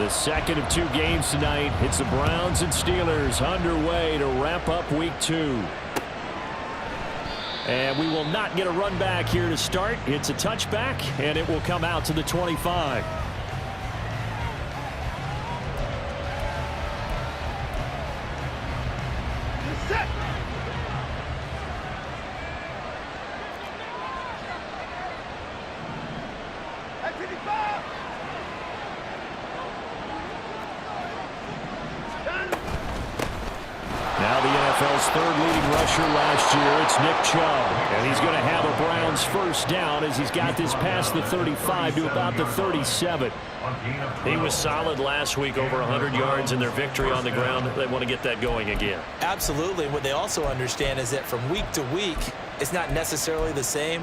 The second of 2 games tonight. It's the Browns and Steelers underway to wrap up week 2. And we will not get a run back here to start. It's a touchback, and it will come out to the 25. Now the NFL's 3rd leading rusher last year, it's Nick Chubb. And he's going to have a Browns first down as he's got this past the 35 to about the 37. He was solid last week, over 100 yards in their victory on the ground. They want to get that going again. Absolutely. What they also understand is that from week to week, it's not necessarily the same,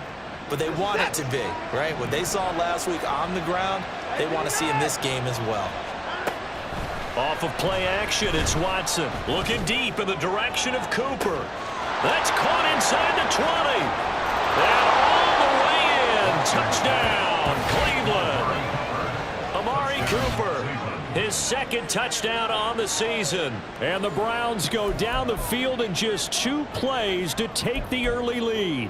but they want it to be, right? What they saw last week on the ground, they want to see in this game as well. Off of play action, it's Watson looking deep in the direction of Cooper. That's caught inside the 20. And all the way in. Touchdown, Cleveland. Amari Cooper, his 2nd touchdown on the season. And the Browns go down the field in just 2 plays to take the early lead.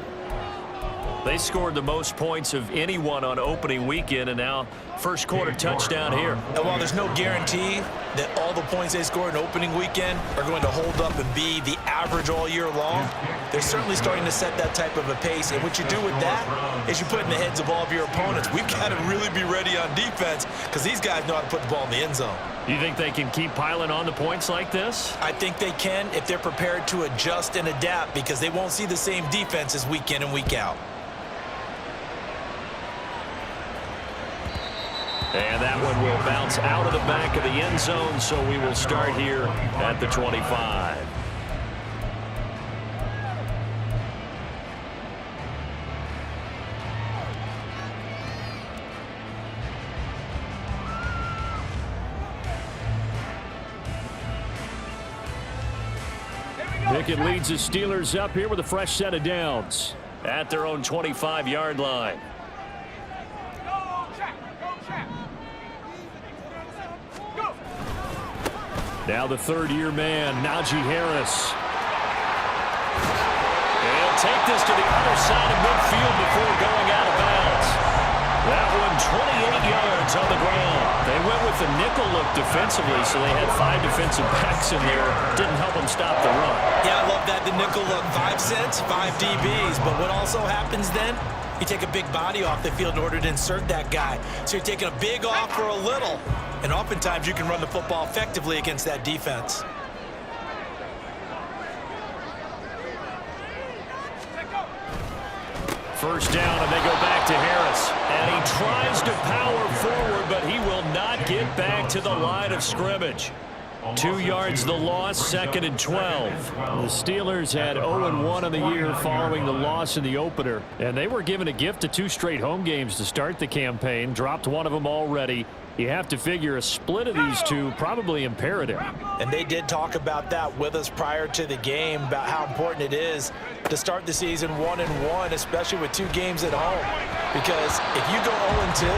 They scored the most points of anyone on opening weekend, and now first quarter touchdown here. And while there's no guarantee that all the points they scored in opening weekend are going to hold up and be the average all year long, they're certainly starting to set that type of a pace. And what you do with that is you put in the heads of all of your opponents, we've got to really be ready on defense because these guys know how to put the ball in the end zone. You think they can keep piling on the points like this? I think they can if they're prepared to adjust and adapt, because they won't see the same defenses week in and week out. And that one will bounce out of the back of the end zone, so we will start here at the 25. Pickett leads the Steelers up here with a fresh set of downs. At their own 25-yard line. Now the 3rd-year man, Najee Harris. He'll take this to the other side of midfield before going out of bounds. That one 28 yards on the ground. They went with the nickel look defensively, so they had 5 defensive backs in there. Didn't help them stop the run. Yeah, I love that, the nickel look. 5 cents, 5 DBs. But what also happens then, you take a big body off the field in order to insert that guy. So you're taking a big off for a little. And oftentimes you can run the football effectively against that defense. First down, and they go back to Harris. And he tries to power forward, but he will not get back to the line of scrimmage. 2 yards the loss, 2nd and 12. The Steelers had 0-1 on the year following the loss in the opener. And they were given a gift of 2 straight home games to start the campaign. Dropped one of them already. You have to figure a split of these 2 probably imperative. And they did talk about that with us prior to the game, about how important it is to start the season 1-1, especially with 2 games at home. Because if you go 0-2,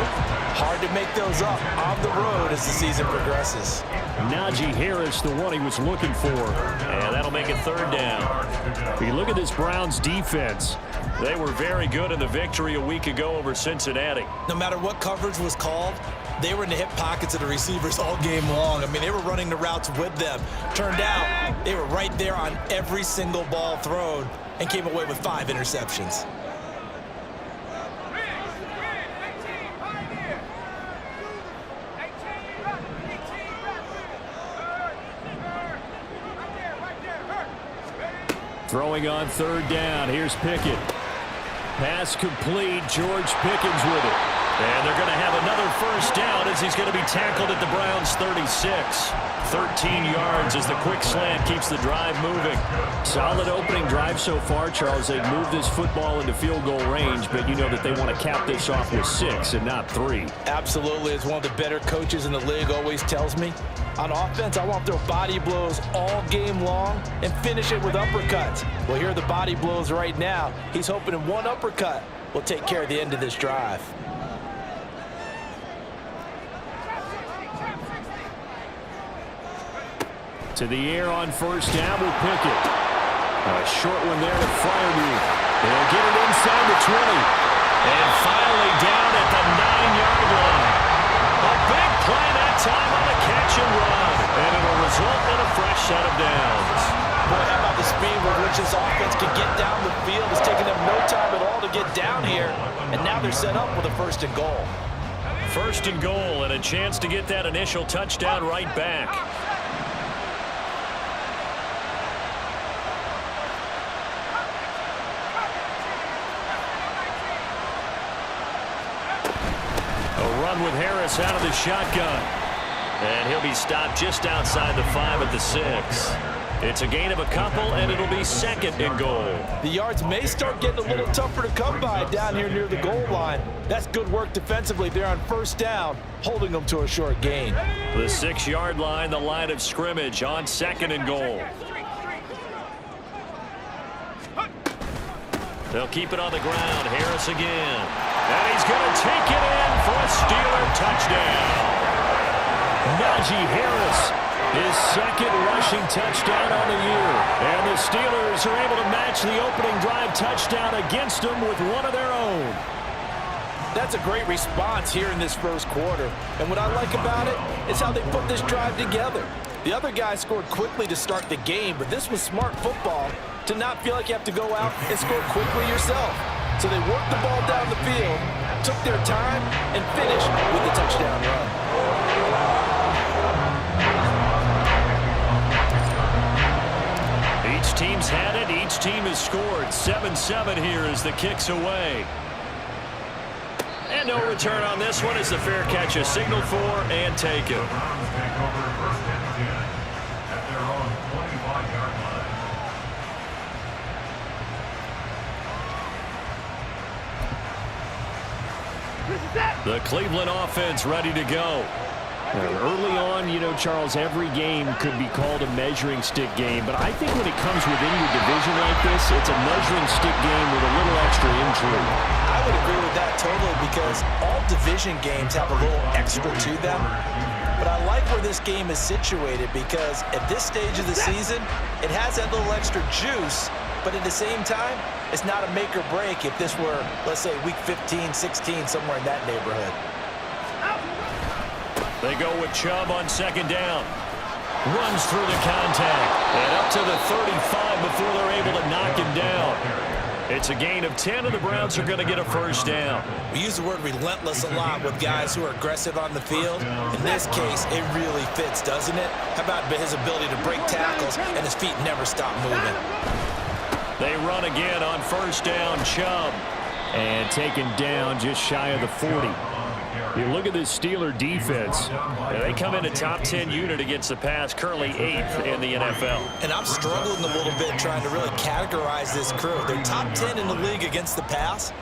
hard to make those up on the road as the season progresses. Najee Harris, the one he was looking for. And that'll make it 3rd down. If you look at this Browns defense, they were very good in the victory a week ago over Cincinnati. No matter what coverage was called, they were in the hip pockets of the receivers all game long. I mean, they were running the routes with them. Turned out, they were right there on every single ball thrown and came away with 5 interceptions. Throwing on 3rd down. Here's Pickett. Pass complete. George Pickens with it. And they're going to have another first down as he's going to be tackled at the Browns' 36. 13 yards as the quick slant keeps the drive moving. Solid opening drive so far, Charles. They've moved this football into field goal range, but you know that they want to cap this off with 6 and not 3. Absolutely. As one of the better coaches in the league always tells me, on offense, I want to throw body blows all game long and finish it with uppercuts. Well, here are the body blows right now. He's hoping in one uppercut will take care of the end of this drive. To the air on first down with Pickett. A short one there to Freiermuth. They'll get it inside the 20. And finally down at the 9-yard line. A big play that time on the catch and run. And it'll result in a fresh set of downs. Boy, how about the speed with which this offense can get down the field? It's taken them no time at all to get down here. And now they're set up with a 1st and goal. 1st and goal and a chance to get that initial touchdown right back. With Harris out of the shotgun. And he'll be stopped just outside the 5 at the 6. It's a gain of a couple, and it'll be 2nd and goal. The yards may start getting a little tougher to come by down here near the goal line. That's good work defensively there on 1st down, holding them to a short gain. The 6-yard line, the line of scrimmage on 2nd and goal. They'll keep it on the ground. Harris again. And he's going to take it in for a Steeler touchdown. Najee Harris, his 2nd rushing touchdown on the year. And the Steelers are able to match the opening drive touchdown against them with one of their own. That's a great response here in this 1st quarter. And what I like about it is how they put this drive together. The other guy scored quickly to start the game, but this was smart football to not feel like you have to go out and score quickly yourself. So they worked the ball down the field, took their time, and finished with the touchdown run. Each team's had it. Each team has scored. 7-7 here as the kick's away. And no return on this one as the fair catch is signaled for and taken. The Cleveland offense ready to go. Early on, you know, Charles, every game could be called a measuring stick game, but I think when it comes within your division like this, it's a measuring stick game with a little extra intrigue. I would agree with that totally because all division games have a little extra to them. But I like where this game is situated because at this stage of the season, it has that little extra juice, but at the same time, it's not a make or break if this were, let's say, week 15, 16, somewhere in that neighborhood. They go with Chubb on 2nd down. Runs through the contact. And up to the 35 before they're able to knock him down. It's a gain of 10, and the Browns are going to get a 1st down. We use the word relentless a lot with guys who are aggressive on the field. In this case, it really fits, doesn't it? How about his ability to break tackles and his feet never stop moving? They run again on 1st down, Chubb. And taken down just shy of the 40. You look at this Steeler defense. They come in a top 10 unit against the pass, currently 8th in the NFL. And I'm struggling a little bit trying to really categorize this crew. They're top 10 in the league against the pass,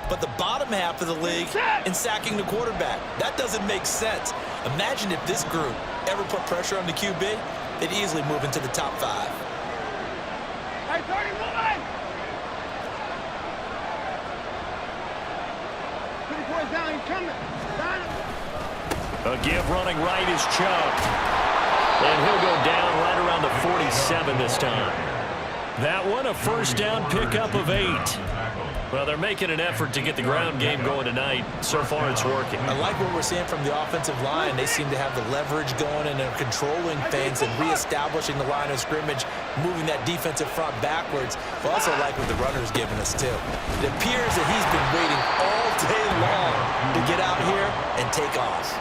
but the bottom half of the league in sacking the quarterback. That doesn't make sense. Imagine if this group ever put pressure on the QB, they'd easily move into the top 5. Hey, 30, moving! 24 is down, he's coming. A give running right is Chubb. And he'll go down right around the 47 this time. That one, a 1st down pickup of 8. Well, they're making an effort to get the ground game going tonight. So far, it's working. I like what we're seeing from the offensive line. They seem to have the leverage going, and they're controlling things and reestablishing the line of scrimmage, moving that defensive front backwards. I also like what the runner's giving us, too. It appears that he's been waiting all day long to get out here and take off.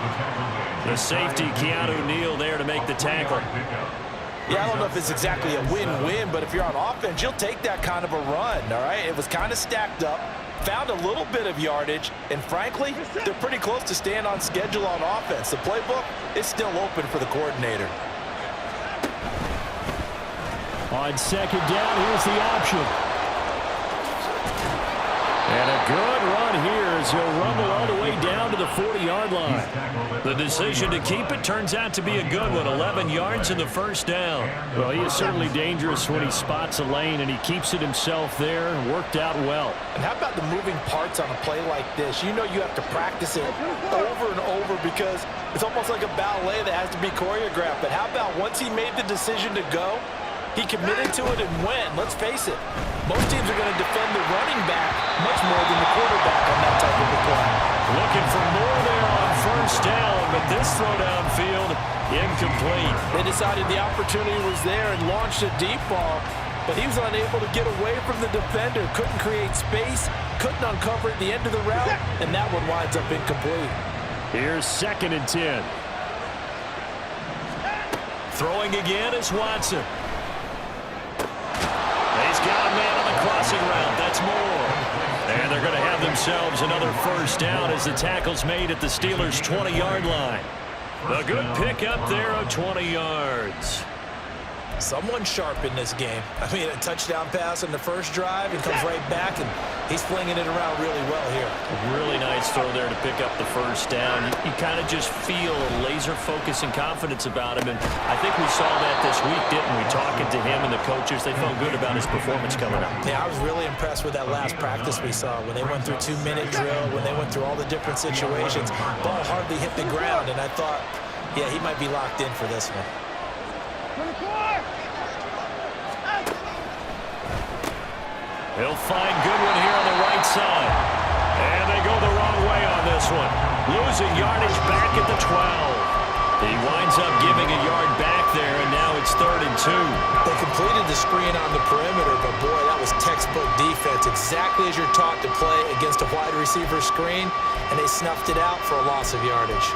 The safety, Keanu Neal, there to make the tackle. Yeah, I don't know if it's exactly a win-win, but if you're on offense, you'll take that kind of a run, all right? It was kind of stacked up, found a little bit of yardage, and frankly, they're pretty close to staying on schedule on offense. The playbook is still open for the coordinator. On 2nd down, here's the option. And a good run here as he'll rumble all the way down to the 40-yard line. The decision to keep it turns out to be a good one. 11 yards in the first down. Well, he is certainly dangerous when he spots a lane, and he keeps it himself there. Worked out well. And how about the moving parts on a play like this? You know you have to practice it over and over because it's almost like a ballet that has to be choreographed. But how about once he made the decision to go, he committed to it and went. Let's face it, most teams are going to defend the running back much more than the quarterback on that type of a play. Looking for more there on first down, but this throw downfield incomplete. They decided the opportunity was there and launched a deep ball, but he was unable to get away from the defender, couldn't create space, couldn't uncover at the end of the route, and that one winds up incomplete. Here's 2nd and 10. Throwing again is Watson. He's got a man on the crossing route. That's more. And they're going to have themselves another first down as the tackle's made at the Steelers' 20-yard line. A good pickup there of 20 yards. Someone sharp in this game. I mean, a touchdown pass in the first drive and comes right back, and he's flinging it around really well here. A really nice throw there to pick up the first down. You kind of just feel a laser focus and confidence about him, and I think we saw that this week, didn't we? Talking to him and the coaches, they felt good about his performance coming up. Yeah, I was really impressed with that last practice we saw when they went through 2-minute drill, when they went through all the different situations. Ball hardly hit the ground, and I thought, yeah, he might be locked in for this one. He'll find Goodwin here on the right side. And they go the wrong way on this one. Losing yardage back at the 12. He winds up giving a yard back there, and now it's 3rd and 2. They completed the screen on the perimeter, but boy, that was textbook defense. Exactly as you're taught to play against a wide receiver screen, and they snuffed it out for a loss of yardage.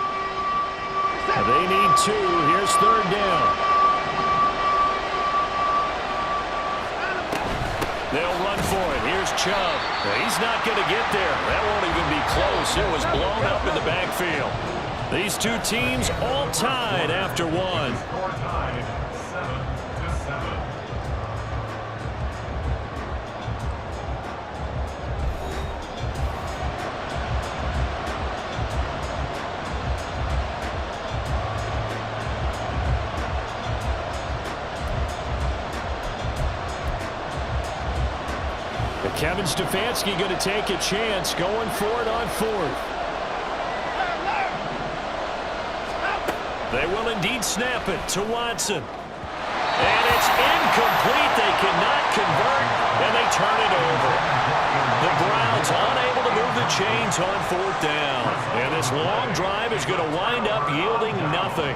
They need 2. Here's 3rd down. They'll run for it. Here's Chubb. He's not going to get there. That won't even be close. It was blown up in the backfield. These two teams all tied after one. Kevin Stefanski going to take a chance, going for it on 4th. They will indeed snap it to Watson. And it's incomplete. They cannot convert, and they turn it over. The Browns unable to move the chains on 4th down. And this long drive is going to wind up yielding nothing.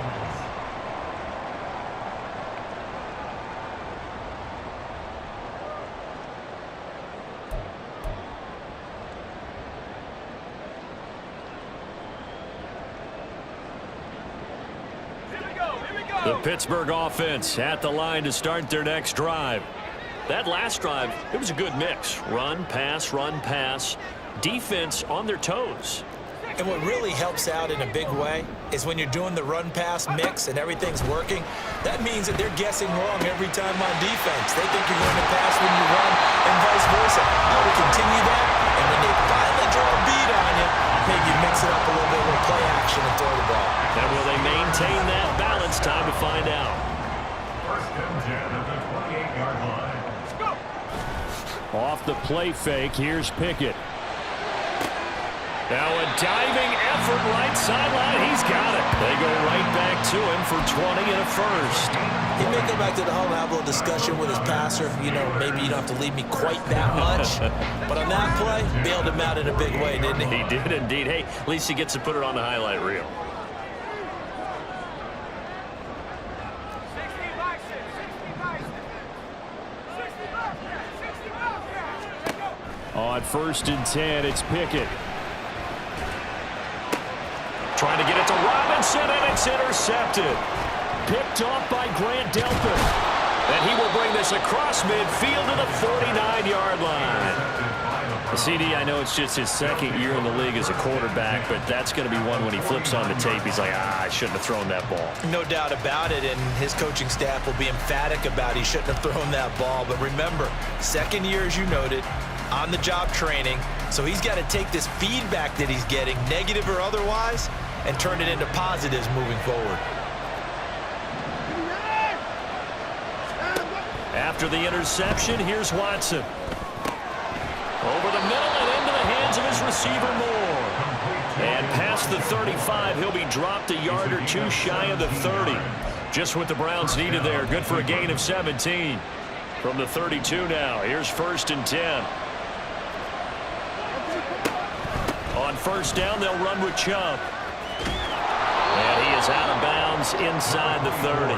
The Pittsburgh offense at the line to start their next drive. That last drive, it was a good mix. Run, pass, defense on their toes. And what really helps out in a big way is when you're doing the run-pass mix and everything's working, that means that they're guessing wrong every time on defense. They think you're going to pass when you run and vice versa. How to continue that, and when they finally draw a beat on you, maybe mix it up a little bit with play action and throw the ball. And will they maintain that balance? Time to find out. 1st and 10 at the 28-yard line. Off the play fake, here's Pickett. Now a diving effort right sideline. He's got it. They go right back to him for 20 and a first. He may go back to the huddle and have a little discussion with his passer. You know, maybe you don't have to leave me quite that much. But on that play, bailed him out in a big way, didn't he? He did indeed. Hey, at least he gets to put it on the highlight reel. On 1st and 10, it's Pickett. Trying to get it to Robinson, and it's intercepted. Picked off by Grant Delpit. And he will bring this across midfield to the 49-yard line. CD, I know it's just his 2nd year in the league as a quarterback, but that's going to be one when he flips on the tape. He's like, I shouldn't have thrown that ball. No doubt about it, and his coaching staff will be emphatic about he shouldn't have thrown that ball. But remember, 2nd year, as you noted, on-the-job training, So he's got to take this feedback that he's getting, negative or otherwise, and turn it into positives moving forward. After the interception, here's Watson. Over the middle and into the hands of his receiver Moore. And past the 35, he'll be dropped a yard or two shy of the 30. Just what the Browns needed there. Good for a gain of 17. From the 32 now, here's 1st and 10. On 1st down, they'll run with Chubb. And he is out of bounds inside the 30.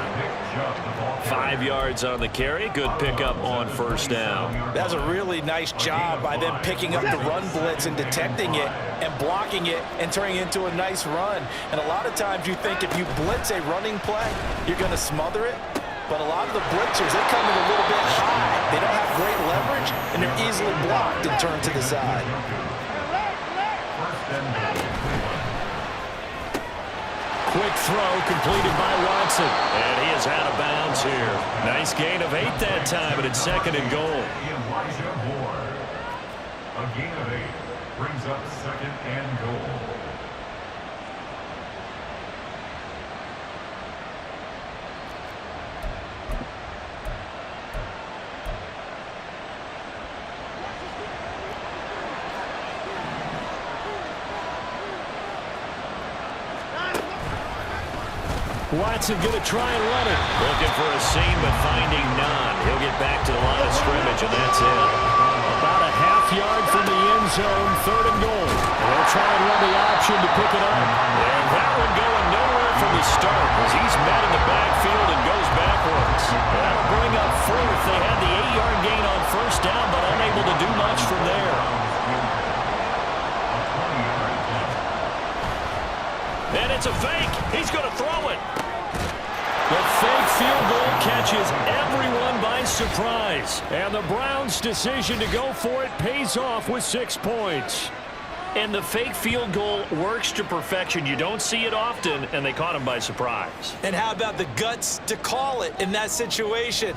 5 yards on the carry. Good pickup on 1st down. That's a really nice job by them picking up the run blitz and detecting it and blocking it and turning it into a nice run. And a lot of times you think if you blitz a running play, you're going to smother it. But a lot of the blitzers, they come in a little bit high. They don't have great leverage, and they're easily blocked and turned to the side. Quick throw completed by Watson. And he is out of bounds here. Nice gain of 8 that time, and it's 2nd and goal. A gain of 8 brings up 2nd and goal. Watson going to try and run it. Looking for a seam, but finding none. He'll get back to the line of scrimmage, and that's it. About a half yard from the end zone, 3rd and goal. They'll try and run the option to pick it up. And that one going nowhere from the start as he's met in the backfield and goes backwards. That'll bring up 4th. They had the 8-yard gain on 1st down, but unable to do much from there. And it's a fake. He's going to throw it. The fake field goal catches everyone by surprise. And the Browns' decision to go for it pays off with 6 points. And the fake field goal works to perfection. You don't see it often, and they caught him by surprise. And how about the guts to call it in that situation?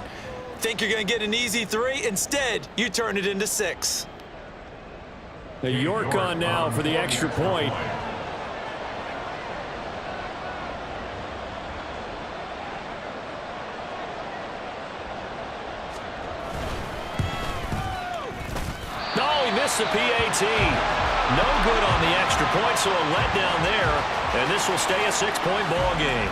Think you're going to get an easy 3? Instead, you turn it into 6. The York on now for the extra point. Missed the PAT. No good on the extra point, so a letdown there. And this will stay a 6-point ball game.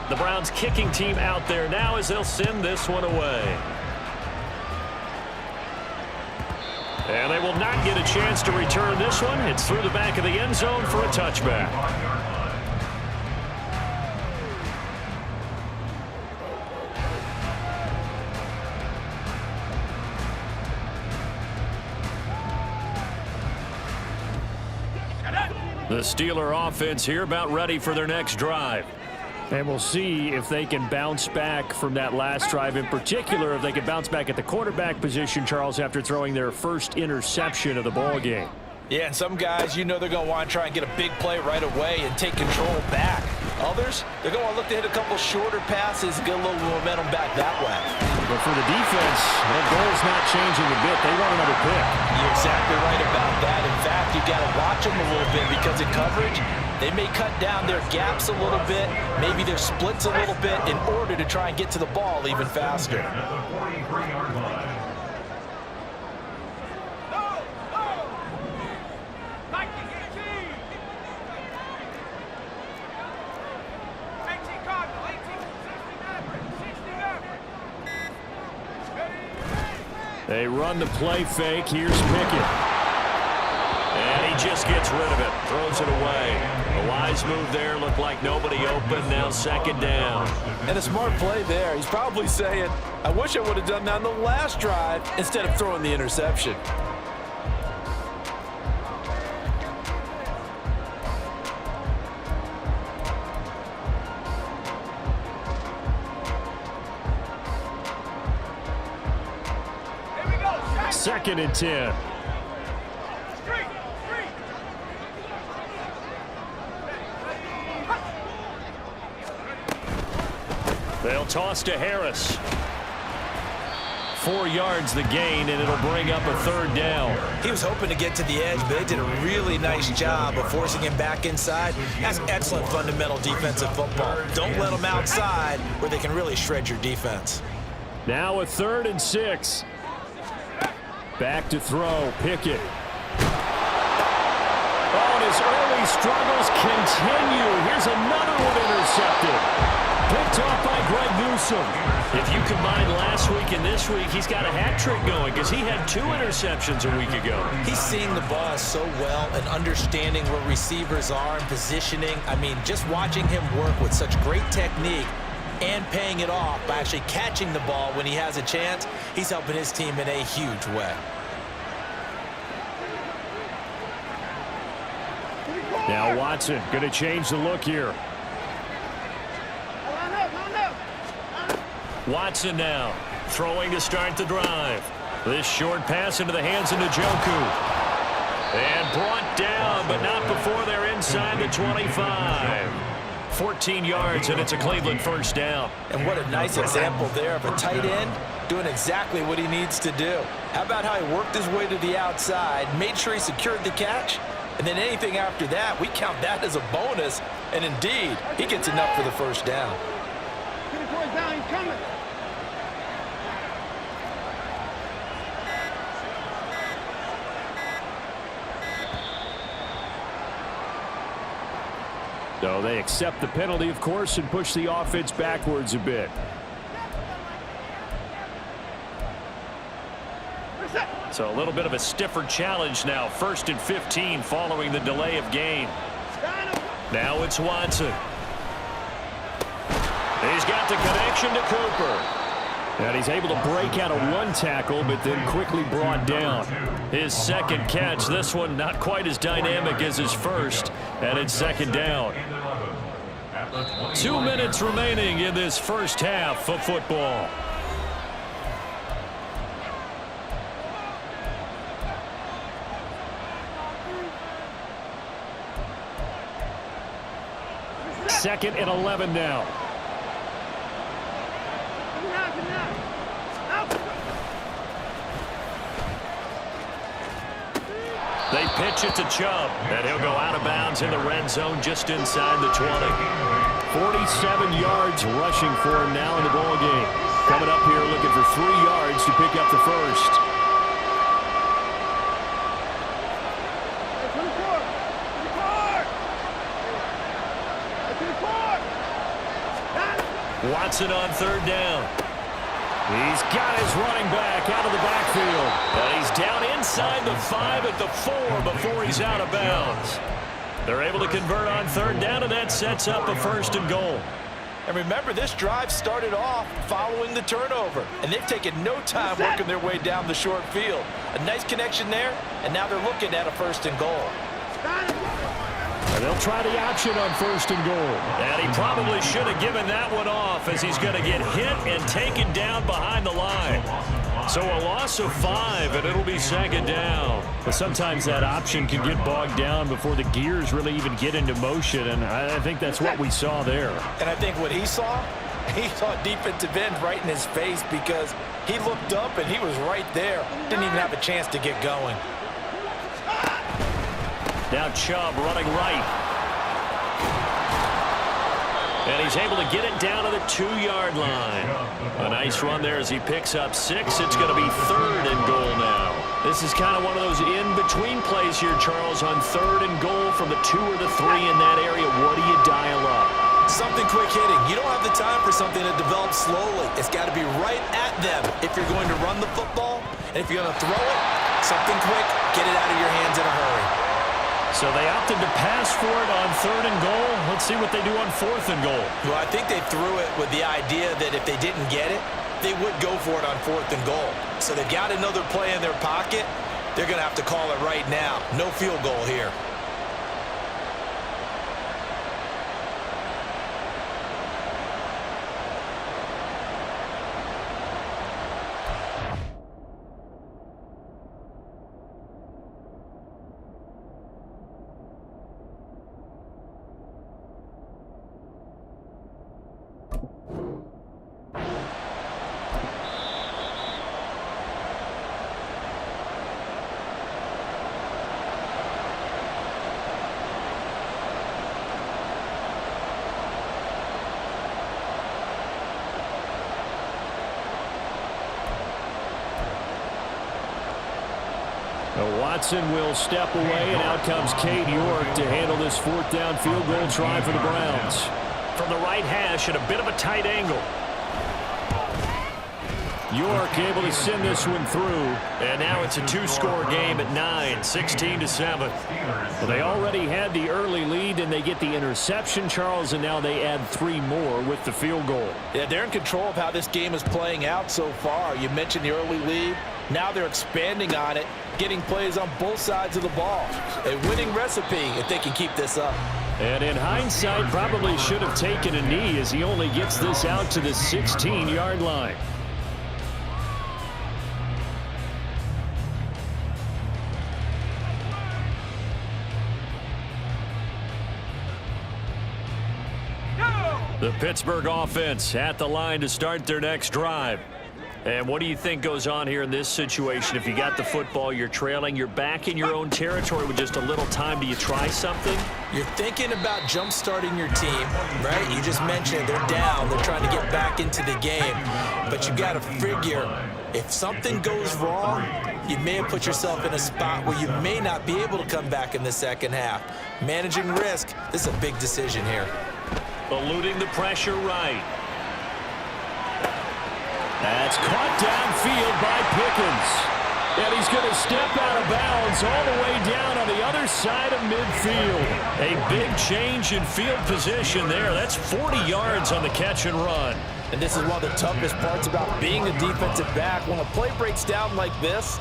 The Browns kicking team out there now as they'll send this one away. And they will not get a chance to return this one. It's through the back of the end zone for a touchback. The Steeler offense here about ready for their next drive. And we'll see if they can bounce back from that last drive, in particular if they can bounce back at the quarterback position, Charles, after throwing their first interception of the ball game. Yeah, and some guys, you know they're going to want to try and get a big play right away and take control back. Others, they're going to look to hit a couple shorter passes and get a little momentum back that way. But for the defense, that goal's not changing a bit. They want another pick. You're exactly right about that. In fact, you got to watch them a little bit because in coverage, they may cut down their gaps a little bit, maybe their splits a little bit in order to try and get to the ball even faster. They run the play fake. Here's Pickett. And he just gets rid of it. Throws it away. A wise move there. Looked like nobody open. Now 2nd down. And a smart play there. He's probably saying, I wish I would have done that on the last drive instead of throwing the interception. Second and 10. They'll toss to Harris. 4 yards the gain, and it'll bring up a 3rd down. He was hoping to get to the edge, but they did a really nice job of forcing him back inside. That's excellent fundamental defensive football. Don't let them outside where they can really shred your defense. Now a 3rd and 6. Back to throw, Pickett. Oh, and his early struggles continue. Here's another one intercepted. Picked off by Greg Newsome. If you combine last week and this week, he's got a hat trick going because he had 2 interceptions a week ago. He's seeing the ball so well and understanding where receivers are and positioning. I mean, just watching him work with such great technique and paying it off by actually catching the ball when he has a chance, he's helping his team in a huge way. Now Watson going to change the look here. Watson now throwing to start the drive. This short pass into the hands of Njoku. And brought down, but not before they're inside the 25. 14 yards, and it's a Cleveland 1st down. And what a nice example there of a tight end doing exactly what he needs to do. How about how he worked his way to the outside, made sure he secured the catch, and then anything after that, we count that as a bonus. And indeed, he gets enough for the 1st down. Down, he's coming. So they accept the penalty, of course, and push the offense backwards a bit. So a little bit of a stiffer challenge now. 1st and 15 following the delay of game. Now it's Watson. He's got the connection to Cooper. And he's able to break out of 1 tackle, but then quickly brought down. His 2nd catch, this one not quite as dynamic as his 1st, and it's 2nd down. 2 minutes remaining in this 1st half of football. Second and 11 now. They pitch it to Chubb, and he'll go out of bounds in the red zone just inside the 20. 47 yards rushing for him now in the ball game. Coming up here looking for 3 yards to pick up the 1st. Watson on 3rd down. He's got his running back out of the backfield. And he's down inside the 5 at the 4 before he's out of bounds. They're able to convert on 3rd down, and that sets up a 1st and goal. And remember, this drive started off following the turnover, and they've taken no time working their way down the short field. A nice connection there, and now they're looking at a 1st and goal. And they'll try the option on 1st and goal. And he probably should have given that one off as he's going to get hit and taken down behind the line. So a loss of 5, and it'll be 2nd down. But sometimes that option can get bogged down before the gears really even get into motion, and I think that's what we saw there. And I think what he saw defensive end right in his face because he looked up and he was right there. Didn't even have a chance to get going. Now Chubb running right. And he's able to get it down to the 2-yard line. A nice run there as he picks up 6. It's going to be 3rd and goal now. This is kind of one of those in-between plays here, Charles, on 3rd and goal from the 2 or the 3 in that area. What do you dial up? Something quick hitting. You don't have the time for something to develop slowly. It's got to be right at them if you're going to run the football. And if you're going to throw it, something quick, get it out of your hands in a hurry. So they opted to pass for it on 3rd and goal. Let's see what they do on 4th and goal. Well, I think they threw it with the idea that if they didn't get it, they would go for it on 4th and goal. So they've got another play in their pocket. They're going to have to call it right now. No field goal here. Watson will step away, and out comes Cade York to handle this fourth down field goal try for the Browns. From the right hash at a bit of a tight angle. York able to send this one through. And now it's a two-score game at 9, 16-7. Well, they already had the early lead, and they get the interception, Charles, and now they add 3 more with the field goal. Yeah, they're in control of how this game is playing out so far. You mentioned the early lead. Now they're expanding on it, getting plays on both sides of the ball. A winning recipe if they can keep this up. And in hindsight, probably should have taken a knee as he only gets this out to the 16-yard line. The Pittsburgh offense at the line to start their next drive. And what do you think goes on here in this situation? If you got the football, you're trailing, you're back in your own territory with just a little time. Do you try something? You're thinking about jump-starting your team, right? You just mentioned they're down. They're trying to get back into the game. But you got to figure, if something goes wrong, you may have put yourself in a spot where you may not be able to come back in the second half. Managing risk, this is a big decision here. Eluding the pressure right. That's caught downfield by Pickens. And he's going to step out of bounds all the way down on the other side of midfield. A big change in field position there. That's 40 yards on the catch and run. And this is one of the toughest parts about being a defensive back. When a play breaks down like this,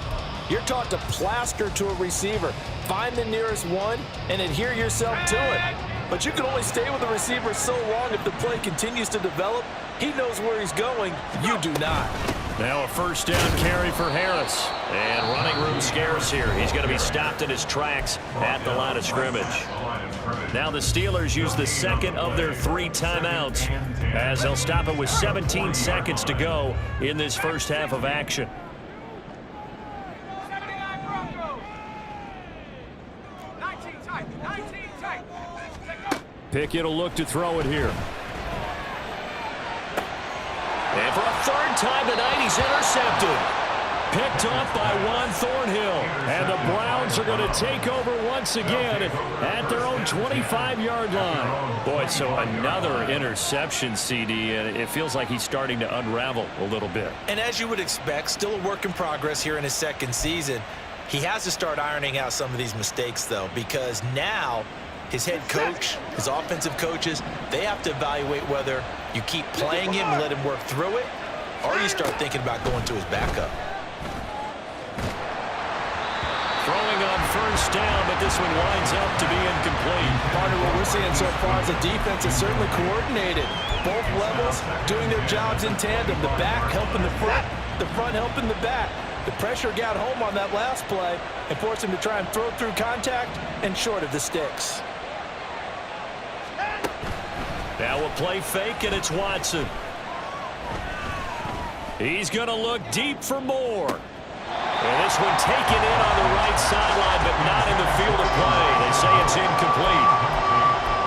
you're taught to plaster to a receiver. Find the nearest one and adhere yourself to it. But you can only stay with the receiver so long if the play continues to develop. He knows where he's going. You do not. Now a first down carry for Harris. And running room scarce here. He's going to be stopped in his tracks at the line of scrimmage. Now the Steelers use the second of their 3 timeouts as they'll stop it with 17 seconds to go in this first half of action. Pickett will look to throw it here. And for a third time tonight, he's intercepted. Picked off by Juan Thornhill. And the Browns are going to take over once again at their own 25-yard line. Boy, so another interception, CD, and it feels like he's starting to unravel a little bit. And as you would expect, still a work in progress here in his second season. He has to start ironing out some of these mistakes, though, because now his head coach, his offensive coaches, they have to evaluate whether you keep playing him and let him work through it, or you start thinking about going to his backup. Throwing on first down, but this one winds up to be incomplete. Part of what we're seeing so far is the defense is certainly coordinated. Both levels doing their jobs in tandem. The back helping the front helping the back. The pressure got home on that last play and forced him to try and throw through contact and short of the sticks. Now a play fake, and it's Watson. He's going to look deep for more. And this one taken in on the right sideline, but not in the field of play. They say it's incomplete.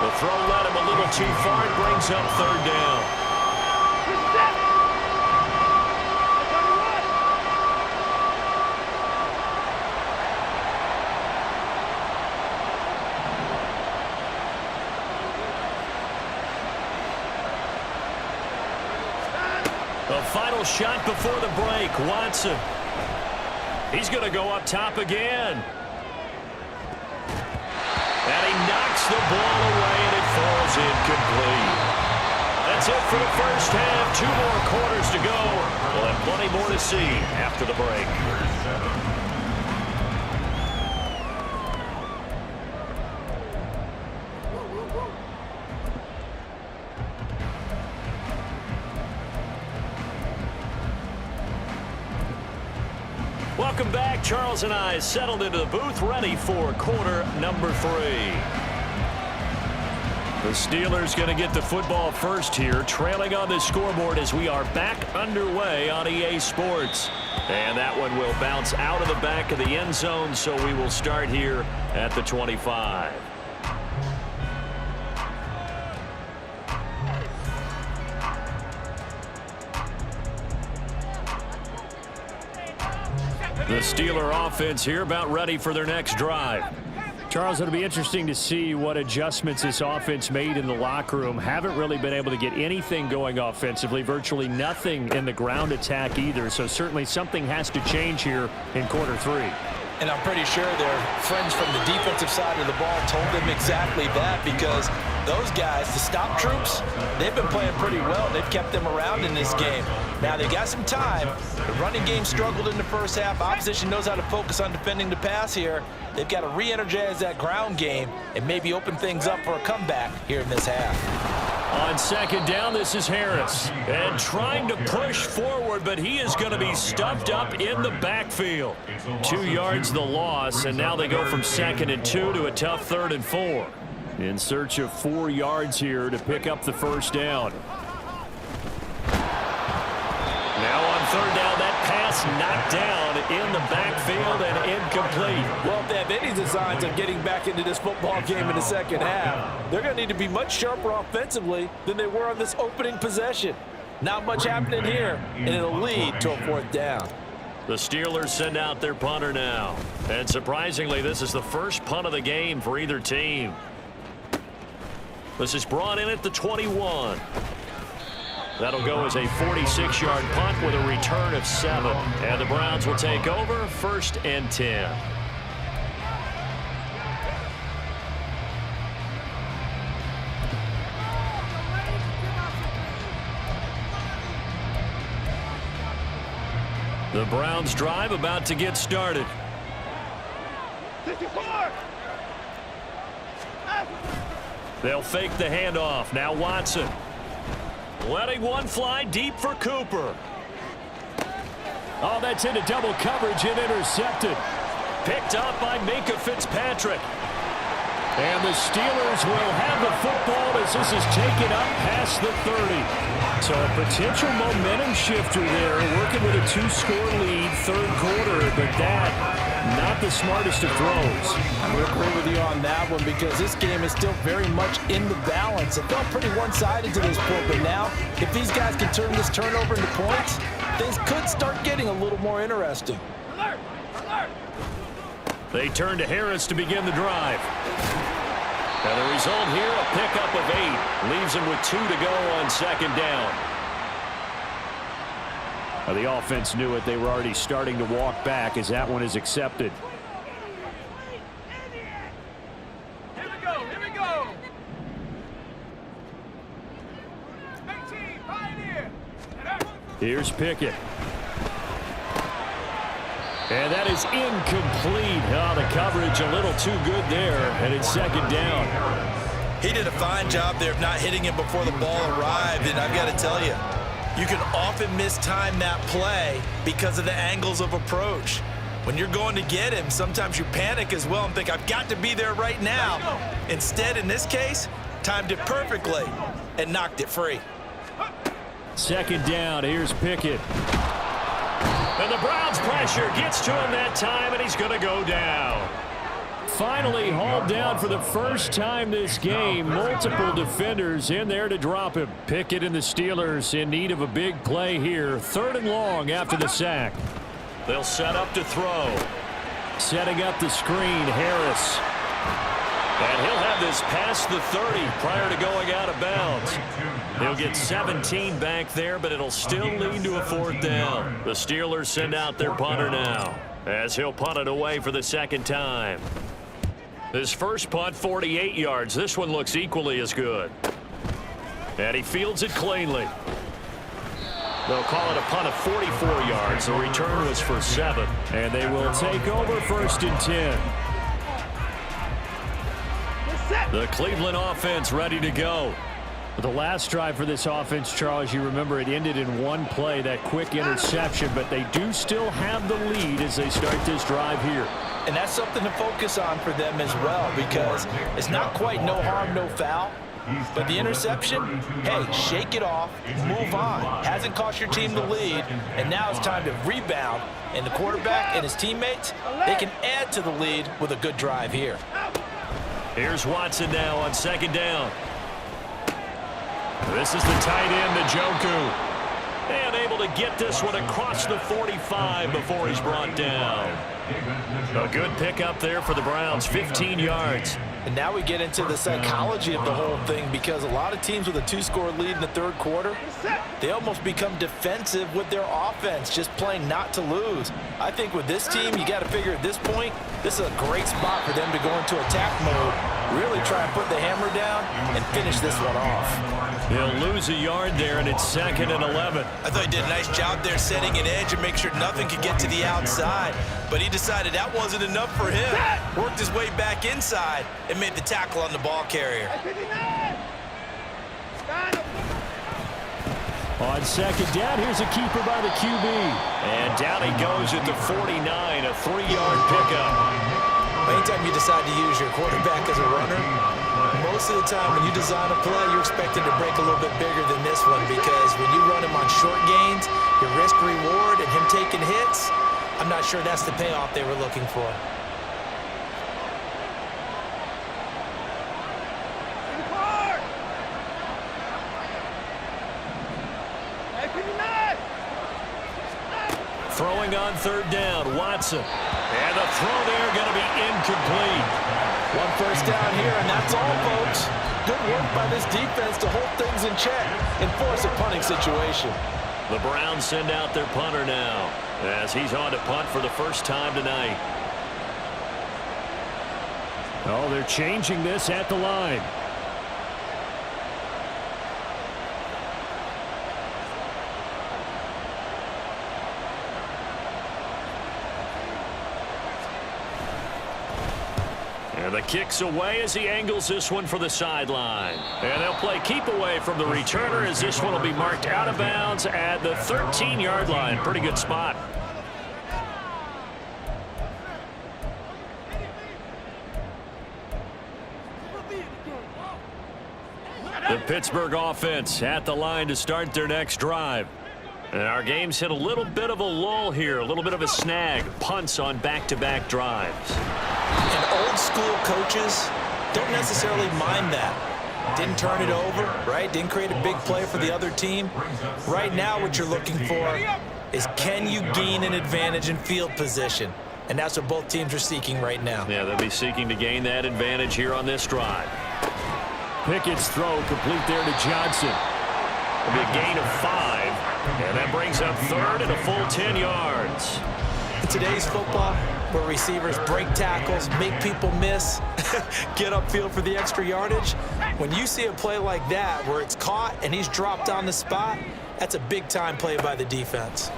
The throw led him a little too far. It brings up third down. The final shot before the break, Watson. He's going to go up top again. And he knocks the ball away, and it falls incomplete. That's it for the first half. 2 more quarters to go. We'll have plenty more to see after the break. Welcome back. Charles and I settled into the booth, ready for quarter number 3. The Steelers going to get the football first here, trailing on the scoreboard as we are back underway on EA Sports. And that one will bounce out of the back of the end zone, so we will start here at the 25. The Steeler offense here about ready for their next drive. Charles, it'll be interesting to see what adjustments this offense made in the locker room. Haven't really been able to get anything going offensively, virtually nothing in the ground attack either. So certainly something has to change here in quarter 3. And I'm pretty sure their friends from the defensive side of the ball told them exactly that, because those guys, the stop troops, they've been playing pretty well. They've kept them around in this game. Now, they got some time. The running game struggled in the first half. Opposition knows how to focus on defending the pass here. They've got to re-energize that ground game and maybe open things up for a comeback here in this half. On second down, this is Harris. And trying to push forward, but he is going to be stuffed up in the backfield. 2 yards the loss, and now they go from 2nd and 2 to a tough 3rd and 4. In search of 4 yards here to pick up the first down. Now on 3rd down, that pass knocked down in the backfield and incomplete. Well, if they have any designs of getting back into this football game in the second half, they're going to need to be much sharper offensively than they were on this opening possession. Not much happening here, and it'll lead to a 4th down. The Steelers send out their punter now. And surprisingly, this is the first punt of the game for either team. This is brought in at the 21. That'll go as a 46-yard punt with a return of 7. And the Browns will take over 1st and 10. The Browns drive about to get started. 54! They'll fake the handoff. Now Watson. Letting one fly deep for Cooper. Oh, that's into double coverage and intercepted. Picked up by Minka Fitzpatrick. And the Steelers will have the football as this is taken up past the 30. So a potential momentum shifter there, working with a 2-score lead, 3rd quarter, but that, not the smartest of throws. I'm going to agree with you on that one, because this game is still very much in the balance. It felt pretty one-sided to this point, but now, if these guys can turn this turnover into points, things could start getting a little more interesting. Alert! Alert! They turn to Harris to begin the drive. And the result here, a pickup of 8. Leaves him with 2 to go on 2nd down. Now, the offense knew it. They were already starting to walk back as that one is accepted. Here we go! Here we go! 18, Pioneer! Here's Pickett. And that is incomplete. Oh, the coverage a little too good there, and it's 2nd down. He did a fine job there of not hitting him before the ball arrived, and I've got to tell you, you can often mistime that play because of the angles of approach. When you're going to get him, sometimes you panic as well and think, I've got to be there right now. Instead, in this case, timed it perfectly and knocked it free. 2nd down, here's Pickett. And the Browns pressure gets to him that time, and he's going to go down. Finally hauled down for the first time this game. Multiple defenders in there to drop him. Pickett and the Steelers in need of a big play here. 3rd and long after the sack. They'll set up to throw. Setting up the screen, Harris. And he'll have this past the 30 prior to going out of bounds. He'll get 17 back there, but it'll still lead to a 4th down. The Steelers send out their punter now, as he'll punt it away for the 2nd time. His first punt, 48 yards. This one looks equally as good. And he fields it cleanly. They'll call it a punt of 44 yards. The return was for 7. And they will take over 1st and 10. The Cleveland offense ready to go. The last drive for this offense, Charles, you remember it ended in one play, that quick interception, but they do still have the lead as they start this drive here. And that's something to focus on for them as well, because it's not quite no harm, no foul. But the interception, hey, shake it off, move on. Hasn't cost your team the lead, and now it's time to rebound. And the quarterback and his teammates, they can add to the lead with a good drive here. Here's Watson now on 2nd down. This is the tight end, Njoku. And able to get this one across the 45 before he's brought down. A good pickup there for the Browns, 15 yards. And now we get into the psychology of the whole thing, because a lot of teams with a 2-score lead in the third quarter, they almost become defensive with their offense, just playing not to lose. I think with this team, you got to figure at this point, this is a great spot for them to go into attack mode, really try and put the hammer down and finish this one off. He'll lose a yard there, and it's 2nd and 11. I thought he did a nice job there setting an edge and make sure nothing could get to the outside. But he decided that wasn't enough for him. Worked his way back inside and made the tackle on the ball carrier. On 2nd down, here's a keeper by the QB. And down he goes at the 49, a 3-yard pickup. Anytime you decide to use your quarterback as a runner, most of the time when you design a play, you're expected to break a little bit bigger than this one, because when you run him on short gains, your risk-reward and him taking hits, I'm not sure that's the payoff they were looking for. Throwing on 3rd down, Watson. And the throw there going to be incomplete. One first down here, and that's all, folks. Good work by this defense to hold things in check and force a punting situation. The Browns send out their punter now, as he's on to punt for the first time tonight. Oh, they're changing this at the line. And the kick's away as he angles this one for the sideline. And they'll play keep away from the returner, as this one will be marked out of bounds at the 13-yard line. Pretty good spot. The Pittsburgh offense at the line to start their next drive. And our game's hit a little bit of a lull here, a little bit of a snag. Punts on back-to-back drives. And old school coaches don't necessarily mind that. Didn't turn it over, right? Didn't create a big play for the other team. Right now what you're looking for is, can you gain an advantage in field position? And that's what both teams are seeking right now. Yeah, they'll be seeking to gain that advantage here on this drive. Pickett's throw complete there to Johnson. It'll be a gain of 5. And that brings up 3rd and a full 10 yards. In today's football, where receivers break tackles, make people miss, get upfield for the extra yardage, when you see a play like that where it's caught and he's dropped on the spot, that's a big-time play by the defense.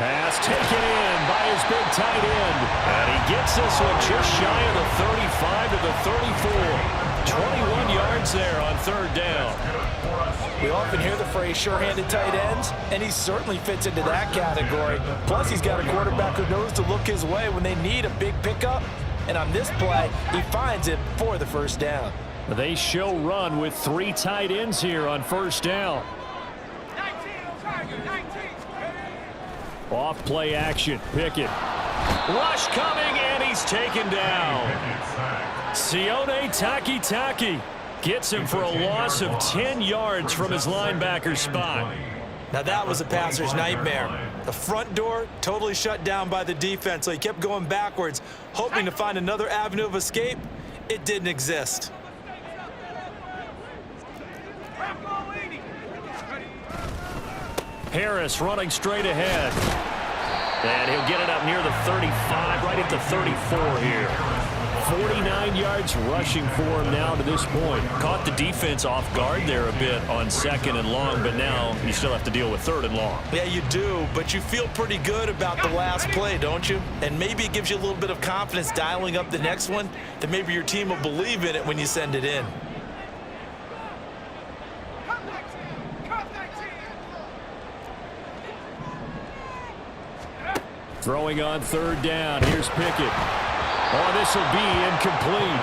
Pass taken in by his big tight end. And he gets this one just shy of the 35 to the 34. 21 yards there on 3rd down. We often hear the phrase sure-handed tight ends, and he certainly fits into that category. Plus, he's got a quarterback who knows to look his way when they need a big pickup. And on this play, he finds it for the first down. They show run with 3 tight ends here on 1st down. 19, Tiger, 19. Off play action. Pickett. Rush coming, and he's taken down. Sione Takitaki gets him for a loss of 10 yards from his linebacker spot. Now that was a passer's nightmare. The front door totally shut down by the defense, so he kept going backwards, hoping to find another avenue of escape. It didn't exist. Harris running straight ahead. And he'll get it up near the 35, right at the 34 here. 49 yards rushing for him now to this point. Caught the defense off guard there a bit on 2nd and long, but now you still have to deal with 3rd and long. Yeah, you do, but you feel pretty good about the last play, don't you? And maybe it gives you a little bit of confidence dialing up the next one, that maybe your team will believe in it when you send it in. Throwing on 3rd down. Here's Pickett. Oh, this will be incomplete.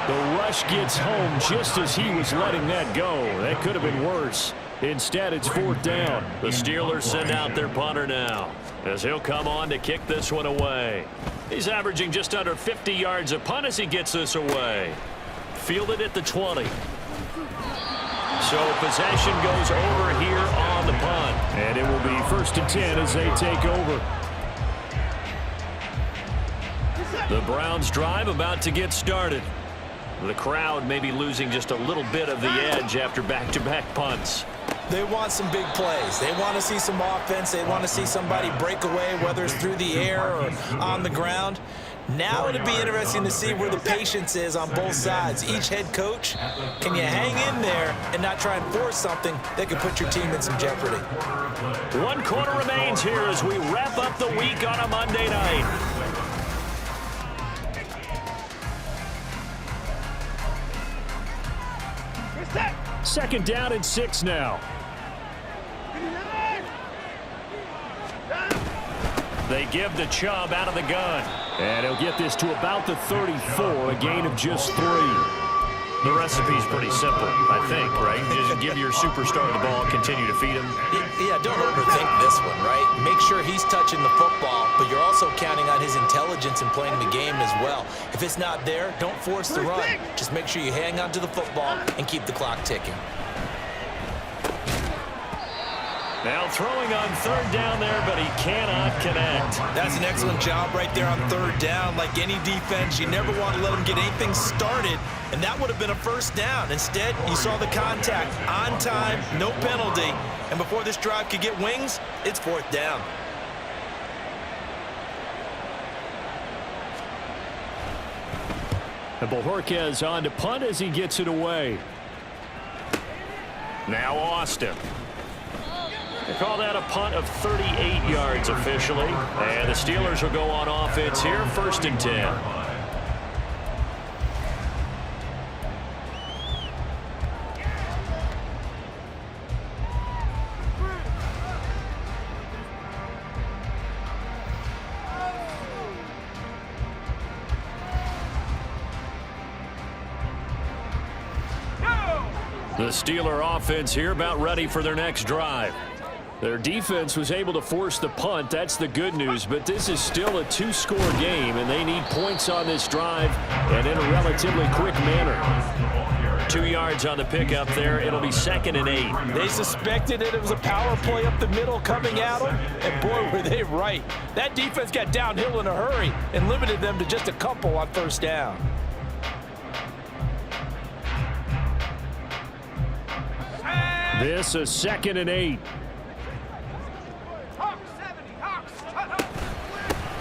The rush gets home just as he was letting that go. That could have been worse. Instead, it's 4th down. The Steelers send out their punter now, as he'll come on to kick this one away. He's averaging just under 50 yards a punt as he gets this away. Fielded at the 20. So possession goes over here on the punt. And it will be 1st and 10 as they take over. The Browns drive about to get started. The crowd may be losing just a little bit of the edge after back-to-back punts. They want some big plays. They want to see some offense. They want to see somebody break away, whether it's through the air or on the ground. Now it'll be interesting to see where the patience is on both sides. Each head coach, can you hang in there and not try and force something that could put your team in some jeopardy? 1 quarter remains here as we wrap up the week on a Monday night. Second down and 6 now. They give the Chubb out of the gun. And he'll get this to about the 34, a gain of just 3. The recipe's pretty simple, I think, right? Just give your superstar the ball, continue to feed him. Yeah, don't overthink this one, right? Make sure he's touching the football, but you're also counting on his intelligence in playing the game as well. If it's not there, don't force the run. Just make sure you hang on to the football and keep the clock ticking. Now throwing on 3rd down there, but he cannot connect. That's an excellent job right there on 3rd down. Like any defense, you never want to let them get anything started, and that would have been a 1st down. Instead, you saw the contact on time, no penalty, and before this drive could get wings, it's 4th down. And Bojorquez on to punt as he gets it away. Now Austin. They call that a punt of 38 yards officially. And the Steelers will go on offense here, 1st and 10. The Steeler offense here about ready for their next drive. Their defense was able to force the punt. That's the good news. But this is still a 2-score game, and they need points on this drive and in a relatively quick manner. 2 yards on the pickup there. It'll be 2nd and 8. They suspected it was a power play up the middle coming at them, and boy, were they right. That defense got downhill in a hurry and limited them to just a couple on 1st down. This is 2nd and 8.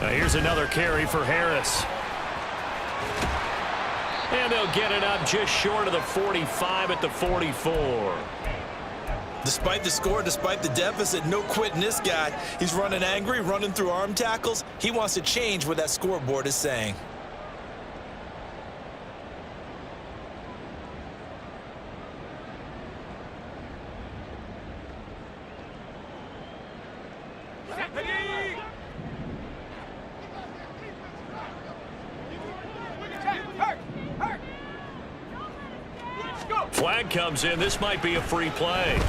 Now here's another carry for Harris. And they'll get it up just short of the 45 at the 44. Despite the score, despite the deficit, no quitting this guy. He's running angry, running through arm tackles. He wants to change what that scoreboard is saying. Flag comes in. This might be a free play.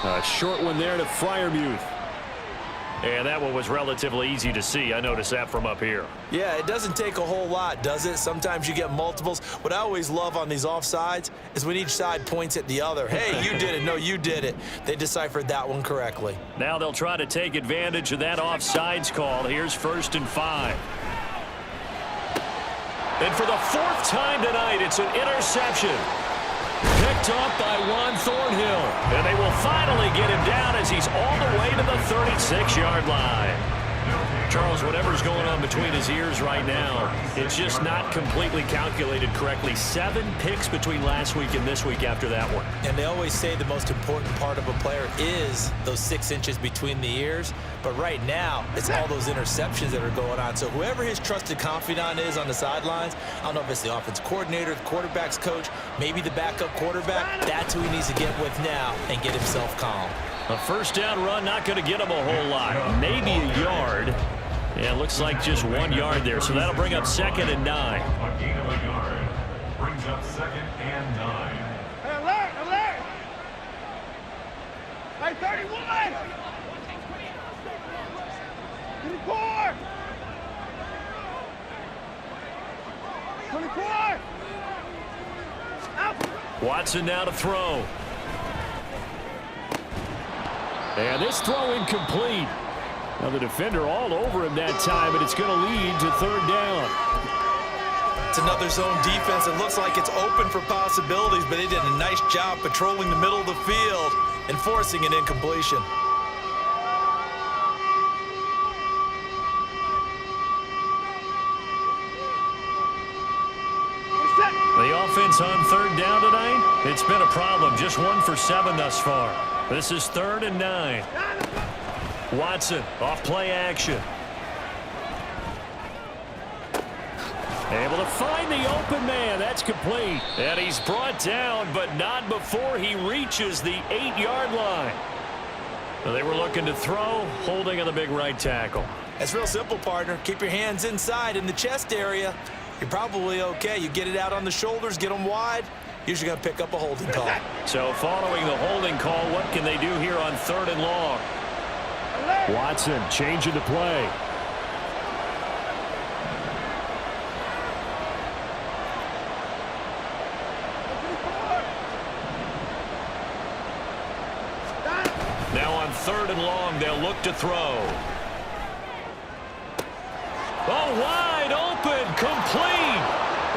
A short one there to Freiermuth. And that one was relatively easy to see. I noticed that from up here. Yeah, it doesn't take a whole lot, does it? Sometimes you get multiples. What I always love on these offsides is when each side points at the other. Hey, you did it. No, you did it. They deciphered that one correctly. Now they'll try to take advantage of that offsides call. Here's 1st and 5. And for the 4th time tonight, it's an interception. Picked off by Juan Thornhill. And they will finally get him down as he's all the way to the 36-yard line. Charles, whatever's going on between his ears right now, it's just not completely calculated correctly. 7 picks between last week and this week after that one. And they always say the most important part of a player is those 6 inches between the ears. But right now, it's all those interceptions that are going on. So whoever his trusted confidant is on the sidelines, I don't know if it's the offense coordinator, the quarterback's coach, maybe the backup quarterback, that's who he needs to get with now and get himself calm. A 1st down run, not going to get him a whole lot. Maybe a yard. Yeah, looks like just 1 yard there, so that'll bring up 2nd and 9. A gain of a yard brings up 2nd and 9. Hey, alert, alert! Hey, 31! 24! 24! Out! Watson now to throw. And this throw incomplete. Now the defender all over him that time, but it's going to lead to third down. It's another zone defense. It looks like it's open for possibilities, but they did a nice job patrolling the middle of the field and forcing an incompletion. The offense on third down tonight, it's been a problem. Just 1 for 7 thus far. This is 3rd and 9. Watson off play action. Able to find the open man. That's complete. And he's brought down, but not before he reaches the 8-yard line. So they were looking to throw, holding on the big right tackle. That's real simple, partner. Keep your hands inside in the chest area. You're probably okay. You get it out on the shoulders, get them wide. Usually going to pick up a holding call. So following the holding call, what can they do here on 3rd and long? Watson changing the play. Now on 3rd and long, they'll look to throw. Oh, wide open, complete,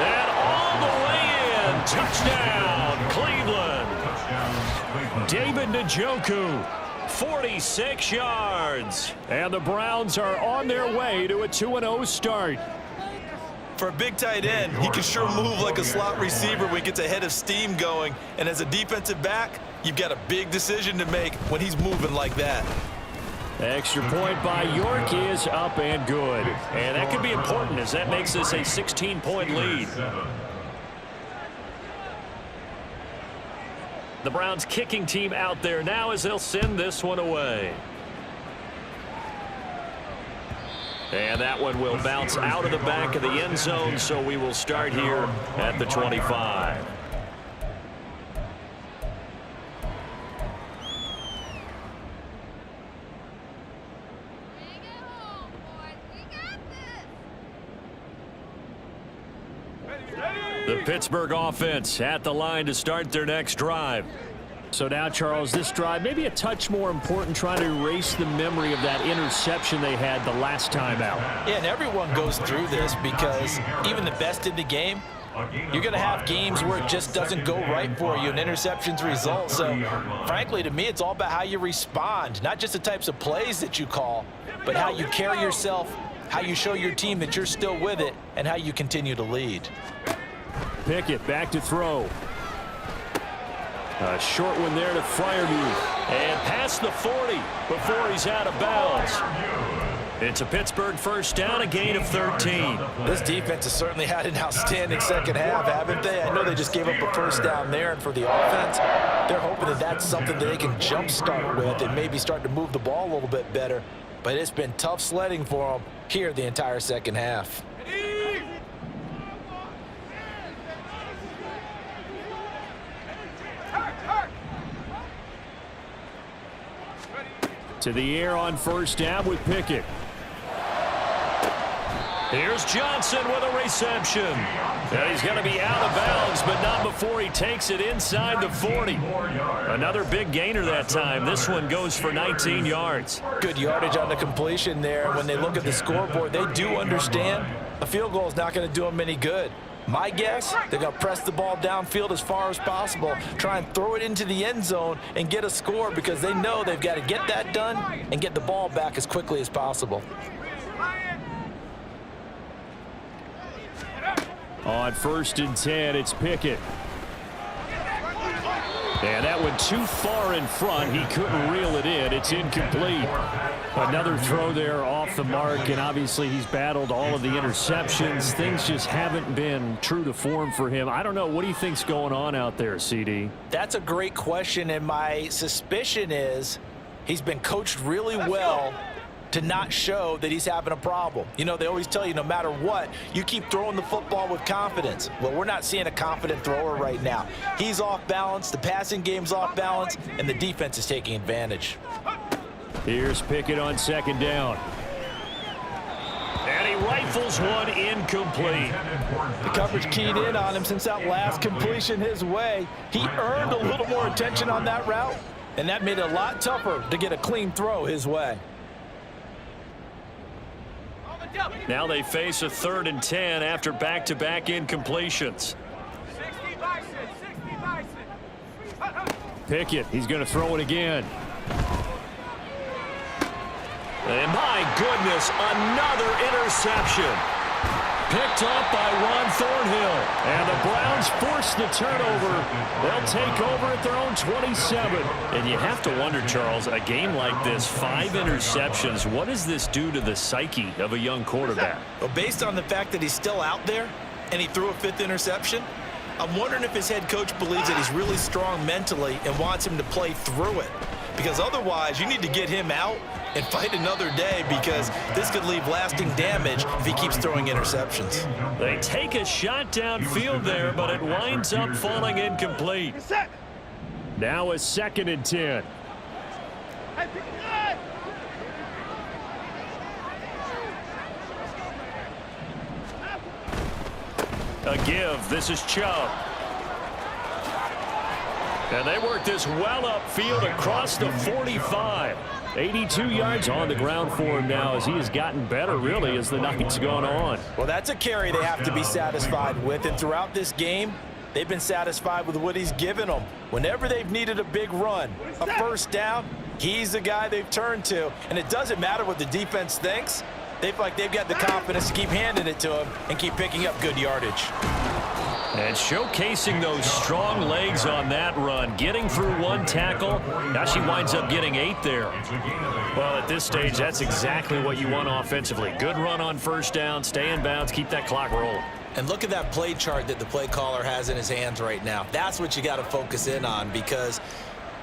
and all the way in. Touchdown, Cleveland. David Njoku, 46 yards. And the Browns are on their way to a 2-0 start. For a big tight end, he can sure move like a slot receiver when he gets a head of steam going. And as a defensive back, you've got a big decision to make when he's moving like that. Extra point by York is up and good. And that could be important as that makes this a 16-point lead. The Browns kicking team out there now as they'll send this one away. And that one will bounce out of the back of the end zone, so we will start here at the 25. The Pittsburgh offense at the line to start their next drive. So now, Charles, this drive maybe a touch more important, trying to erase the memory of that interception they had the last time out. Yeah, and everyone goes through this because even the best in the game, you're going to have games where it just doesn't go right for you, and interceptions result. So, frankly, to me, it's all about how you respond, not just the types of plays that you call, but how you carry yourself, how you show your team that you're still with it, and how you continue to lead. Pickett back to throw. A short one there to Freiermuth. And past the 40 before he's out of bounds. It's a Pittsburgh first down, a gain of 13. This defense has certainly had an outstanding second half, haven't they? I know they just gave up a first down there, and for the offense, they're hoping that that's something that they can jumpstart with and maybe start to move the ball a little bit better. But it's been tough sledding for them here the entire second half. To the air on first down with Pickett. Here's Johnson with a reception. And he's going to be out of bounds, but not before he takes it inside the 40. Another big gainer that time. This one goes for 19 yards. Good yardage on the completion there. When they look at the scoreboard, they do understand a field goal is not going to do them any good. My guess, they're going to press the ball downfield as far as possible, try and throw it into the end zone and get a score because they know they've got to get that done and get the ball back as quickly as possible. On 1st and 10, it's Pickett. And that went too far in front. He couldn't reel it in. It's incomplete. Another throw there off the mark, and obviously he's battled all of the interceptions. Things just haven't been true to form for him. I don't know. What do you think's going on out there, CD? That's a great question, and my suspicion is he's been coached really well to not show that he's having a problem. You know, they always tell you no matter what, you keep throwing the football with confidence. Well, we're not seeing a confident thrower right now. He's off balance, the passing game's off balance, and the defense is taking advantage. Here's Pickett on 2nd down. And he rifles one incomplete. The coverage keyed in on him since that last completion his way. He earned a little more attention on that route, and that made it a lot tougher to get a clean throw his way. Now they face a 3rd and 10 after back-to-back incompletions. Pickett, he's going to throw it again. And my goodness, another interception. Picked up by Ron Thornhill. And the Browns force the turnover. They'll take over at their own 27. And you have to wonder, Charles, a game like this, 5 interceptions, what does this do to the psyche of a young quarterback? Well, based on the fact that he's still out there and he threw a 5th interception, I'm wondering if his head coach believes that he's really strong mentally and wants him to play through it. Because otherwise, you need to get him out and fight another day, because this could leave lasting damage if he keeps throwing interceptions. They take a shot downfield there, but it winds up falling incomplete. Now a 2nd and 10. A give. This is Chubb. And they work this well upfield across the 45. 82 yards on the ground for him now, as he has gotten better, really, as the night's gone on. Well, that's a carry they have to be satisfied with. And throughout this game, they've been satisfied with what he's given them. Whenever they've needed a big run, a 1st down, he's the guy they've turned to. And it doesn't matter what the defense thinks. They feel like they've got the confidence to keep handing it to him and keep picking up good yardage. And showcasing those strong legs on that run, getting through 1 tackle. Now she winds up getting 8 there. Well, at this stage, that's exactly what you want offensively. Good run on 1st down, stay in bounds, keep that clock rolling. And look at that play chart that the play caller has in his hands right now. That's what you got to focus in on, because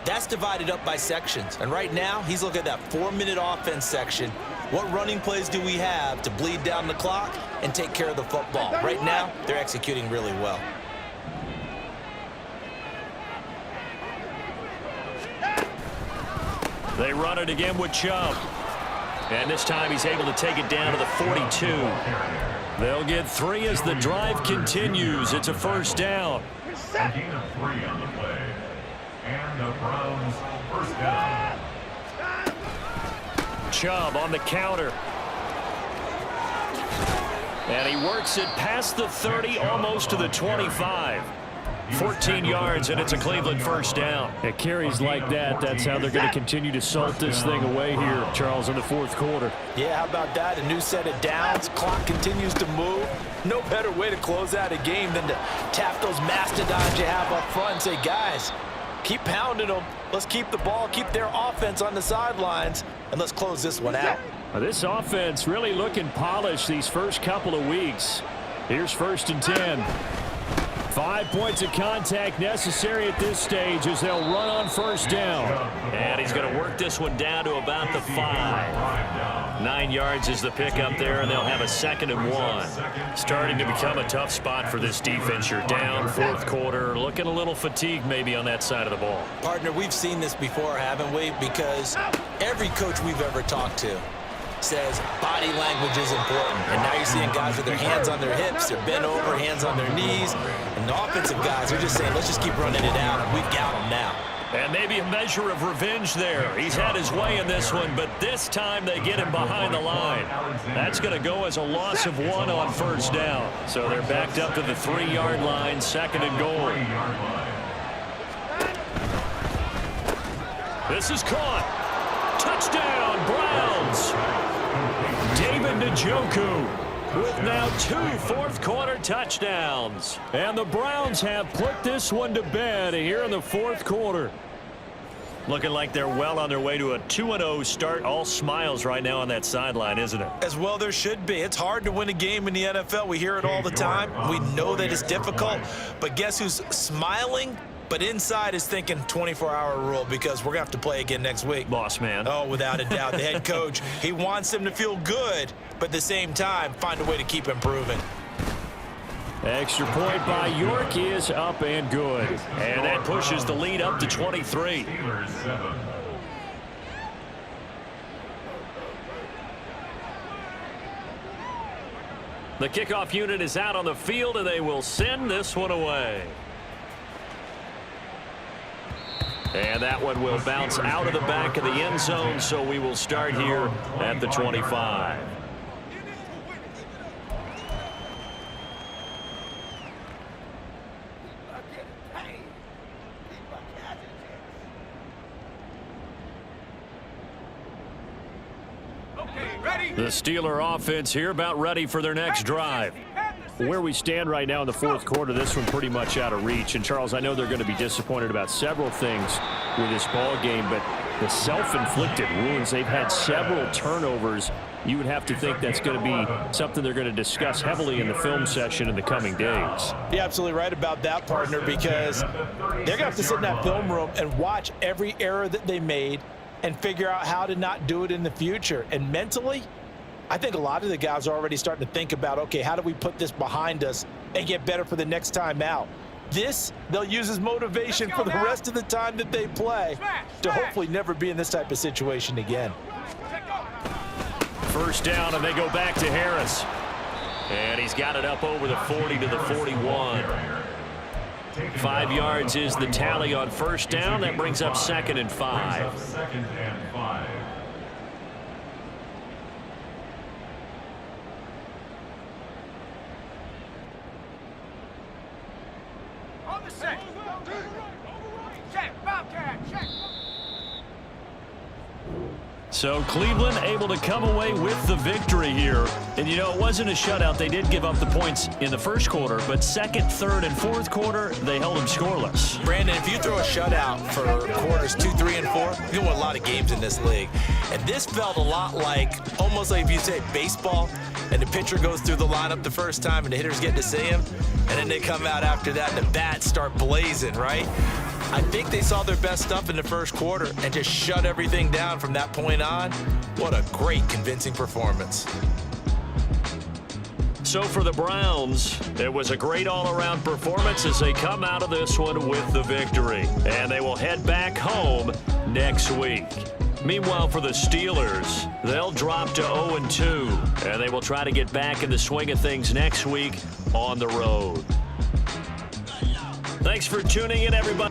that's divided up by sections. And right now, he's looking at that 4-minute offense section. What running plays do we have to bleed down the clock and take care of the football? Right now, they're executing really well. They run it again with Chubb. And this time he's able to take it down to the 42. They'll get 3 as the drive continues. It's a 1st down. A gain of 3 on the play. And the Browns 1st down. Chubb on the counter. And he works it past the 30, almost to the 25. 14 yards, and it's a Cleveland 1st down. It carries like that. That's how they're going to continue to salt this thing away here, Charles, in the 4th quarter. Yeah, how about that? A new set of downs. Clock continues to move. No better way to close out a game than to tap those mastodons you have up front and say, guys, keep pounding them. Let's keep the ball, keep their offense on the sidelines, and let's close this one out. Now, this offense really looking polished these first couple of weeks. Here's 1st and 10. 5 points of contact necessary at this stage as they'll run on 1st down. And he's going to work this one down to about the 5. 9 yards is the pickup there, and they'll have a 2nd and 1. Starting to become a tough spot for this defense. You're down 4th quarter, looking a little fatigued maybe on that side of the ball. Partner, we've seen this before, haven't we? Because every coach we've ever talked to says body language is important. And now you're seeing guys with their hands on their hips, they're bent over, hands on their knees. And the offensive guys are just saying, let's just keep running it out, and we've got them now. And maybe a measure of revenge there. He's had his way in this one, but this time they get him behind the line. That's going to go as a loss of 1 on 1st down. So they're backed up to the 3-yard line, 2nd and goal. This is caught. Touchdown, Browns. David Njoku with now 2 4th-quarter touchdowns. And the Browns have put this one to bed here in the 4th quarter. Looking like they're well on their way to a 2-0 start. All smiles right now on that sideline, isn't it? As well there should be. It's hard to win a game in the NFL. We hear it all the time. We know that it's difficult. But guess who's smiling? But inside is thinking 24-hour rule, because we're going to have to play again next week. Boss man. Oh, without a doubt. The head coach, he wants them to feel good, but at the same time, find a way to keep improving. Extra point by York is up and good. And that pushes the lead up to 23. Steelers 7. The kickoff unit is out on the field, and they will send this one away. And that one will bounce out of the back of the end zone, so we will start here at the 25. The Steeler offense here about ready for their next drive. Where we stand right now in the fourth quarter, this one pretty much out of reach. And, Charles, I know they're going to be disappointed about several things with this ball game, but the self-inflicted wounds, they've had several turnovers. You would have to think that's going to be something they're going to discuss heavily in the film session in the coming days. You're absolutely right about that, partner, because they're going to have to sit in that film room and watch every error that they made and figure out how to not do it in the future. And mentally, I think a lot of the guys are already starting to think about, okay, how do we put this behind us and get better for the next time out? This, they'll use as motivation for the rest of the time that they play to hopefully never be in this type of situation again. First down, and they go back to Harris. And he's got it up over the 40 to the 41. 5 yards is the tally on first down. That brings up 2nd and 5. Second and 5. On the set. Check, Bobcat, check. So Cleveland able to come away with the victory here. And, you know, it wasn't a shutout. They did give up the points in the first quarter, but second, third, and fourth quarter, they held them scoreless. Brandon, if you throw a shutout for quarters 2, 3, and 4, you're going to win a lot of games in this league. And this felt a lot like, almost like if you say baseball, and the pitcher goes through the lineup the first time and the hitters get to see him, and then they come out after that and the bats start blazing, right? I think they saw their best stuff in the first quarter and just shut everything down from that point on. What a great, convincing performance. So for the Browns, it was a great all-around performance as they come out of this one with the victory. And they will head back home next week. Meanwhile, for the Steelers, they'll drop to 0-2, and they will try to get back in the swing of things next week on the road. Thanks for tuning in, everybody.